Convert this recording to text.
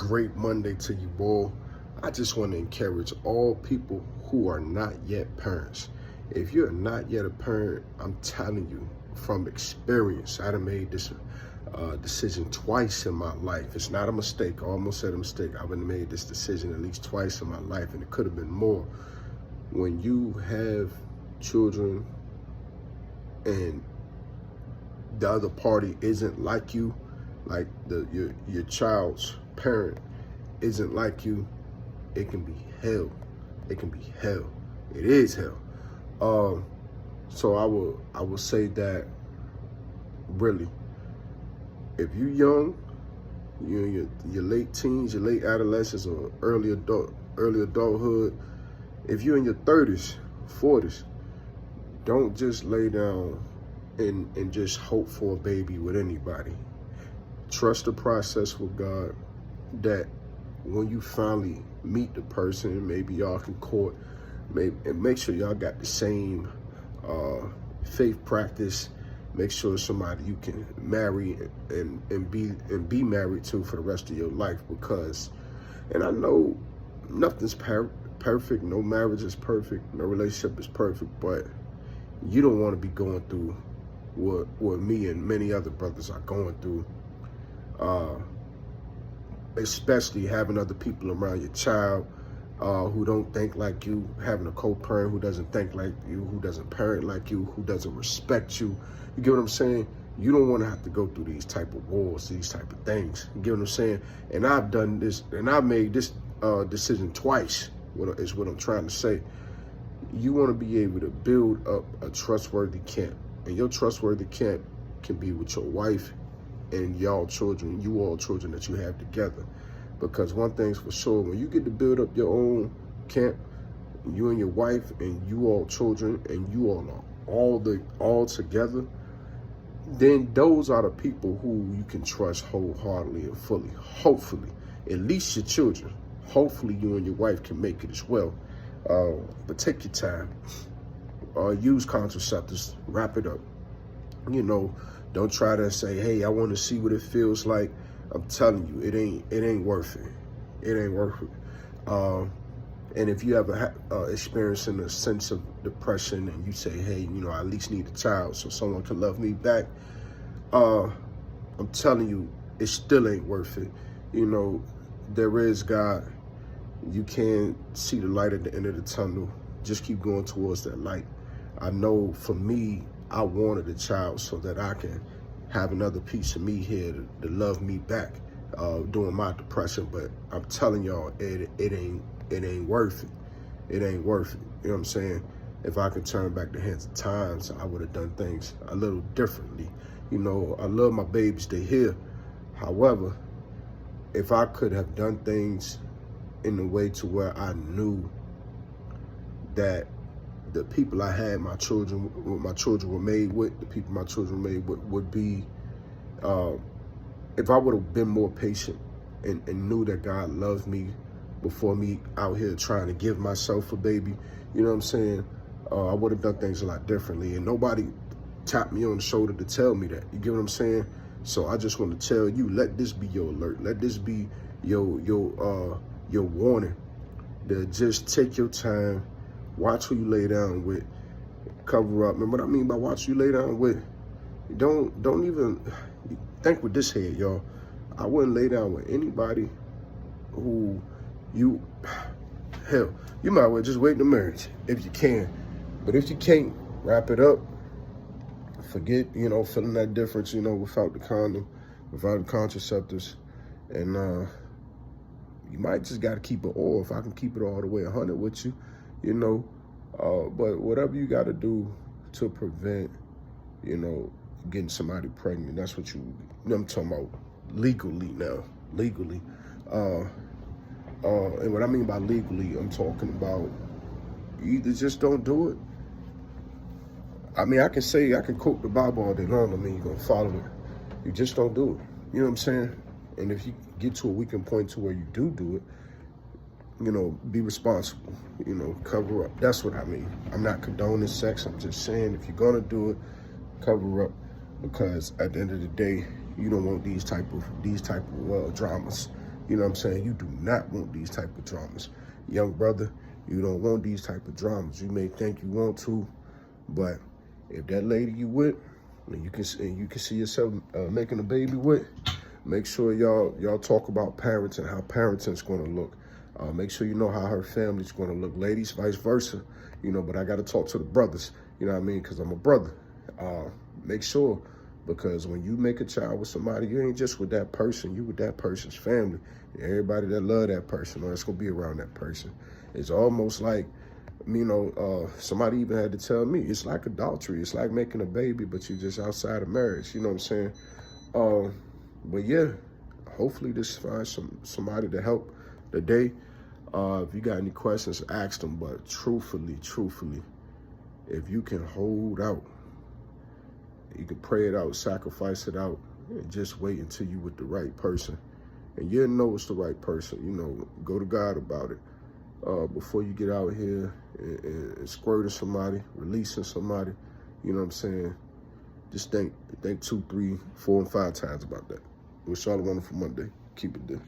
great Monday to you, boy. I just want to encourage all people who are not yet parents. If you're not yet a parent, I'm telling you from experience, I done made this decision twice in my life. It's not a mistake. I almost said a mistake. I've made this decision at least twice in my life, and it could have been more. When you have children and the other party isn't like you, like your child's parent isn't like you, it can be hell. It can be hell. It is hell. So I will say that really, if you're young, you're in your late teens, your late adolescence, or early adulthood, if you're in your 30s, 40s, don't just lay down and just hope for a baby with anybody. Trust the process with God, that when you finally meet the person, maybe y'all can court, and make sure y'all got the same faith practice. Make sure somebody you can marry and be married to for the rest of your life. Because, and I know nothing's perfect, no marriage is perfect, no relationship is perfect, but you don't want to be going through what me and many other brothers are going through. Especially having other people around your child who don't think like you, having a co-parent who doesn't think like you, who doesn't parent like you, who doesn't respect you. You get what I'm saying? You don't want to have to go through these type of wars, these type of things. You get what I'm saying? And I've done this, and I made this decision twice, is what I'm trying to say. You want to be able to build up a trustworthy camp. And your trustworthy camp can be with your wife and you all children that you have together. Because one thing's for sure, when you get to build up your own camp, you and your wife and you all children, and you all are all together, then those are the people who you can trust wholeheartedly and fully. Hopefully, at least your children. Hopefully you and your wife can make it as well. But take your time. Use contraceptives. Wrap it up. You know, don't try to say, hey, I want to see what it feels like. I'm telling you, it ain't worth it. It ain't worth it. And if you ever experiencing a sense of depression and you say, hey, you know, I at least need a child so someone can love me back, I'm telling you, it still ain't worth it. You know, there is God. You can see the light at the end of the tunnel. Just keep going towards that light. I know for me, I wanted a child so that I can have another piece of me here to love me back during my depression. But I'm telling y'all, it ain't worth it. It ain't worth it. You know what I'm saying? If I could turn back the hands of times, I would have done things a little differently. You know, I love my babies, they're here. However, if I could have done things in a way to where I knew that the people I had my children were made with, the people my children were made with would be, if I would have been more patient and knew that God loved me before me out here trying to give myself a baby, you know what I'm saying? I would have done things a lot differently, and nobody tapped me on the shoulder to tell me that. You get what I'm saying? So I just want to tell you, let this be your alert. Let this be your warning. To just take your time, watch who you lay down with, cover up. Remember what I mean by watch who you lay down with? Don't even think with this head, y'all. I wouldn't lay down with anybody who hell, you might well just wait in the marriage if you can. But if you can't, wrap it up. Forget, you know, feeling that difference, you know, without the condom, without the contraceptives. And you might just got to keep it all. If I can keep it all the way 100 with you, you know. But whatever you got to do to prevent, you know, getting somebody pregnant, that's what I'm talking about legally now. Legally. And what I mean by legally, I'm talking about you either just don't do it. I mean, I can quote the Bible all day long. I mean, you're going to follow it. You just don't do it. You know what I'm saying? And if you get to a weakened point to where you do it, you know, be responsible, you know, cover up. That's what I mean. I'm not condoning sex. I'm just saying if you're going to do it, cover up, because at the end of the day, you don't want these type of dramas You know what I'm saying? You do not want these type of dramas. Young brother, you don't want these type of dramas. You may think you want to, but if that lady you with, and you can see yourself making a baby with, make sure y'all talk about parenting, how parenting's going to look. Make sure you know how her family's going to look. Ladies, vice versa. You know, but I got to talk to the brothers. You know what I mean? Because I'm a brother. Make sure, because when you make a child with somebody, you ain't just with that person. You with that person's family. Everybody that love that person or that's going to be around that person. It's almost like, you know, somebody even had to tell me, it's like adultery. It's like making a baby, but you're just outside of marriage. You know what I'm saying? But yeah, hopefully this finds somebody to help today. If you got any questions, ask them. But truthfully, if you can hold out, you can pray it out, sacrifice it out, and just wait until you with the right person. And you know it's the right person. You know, go to God about it. Before you get out here and squirting somebody, releasing somebody, you know what I'm saying? Just think 2, 3, 4, and 5 times about that. Wish y'all a wonderful Monday. Keep it there.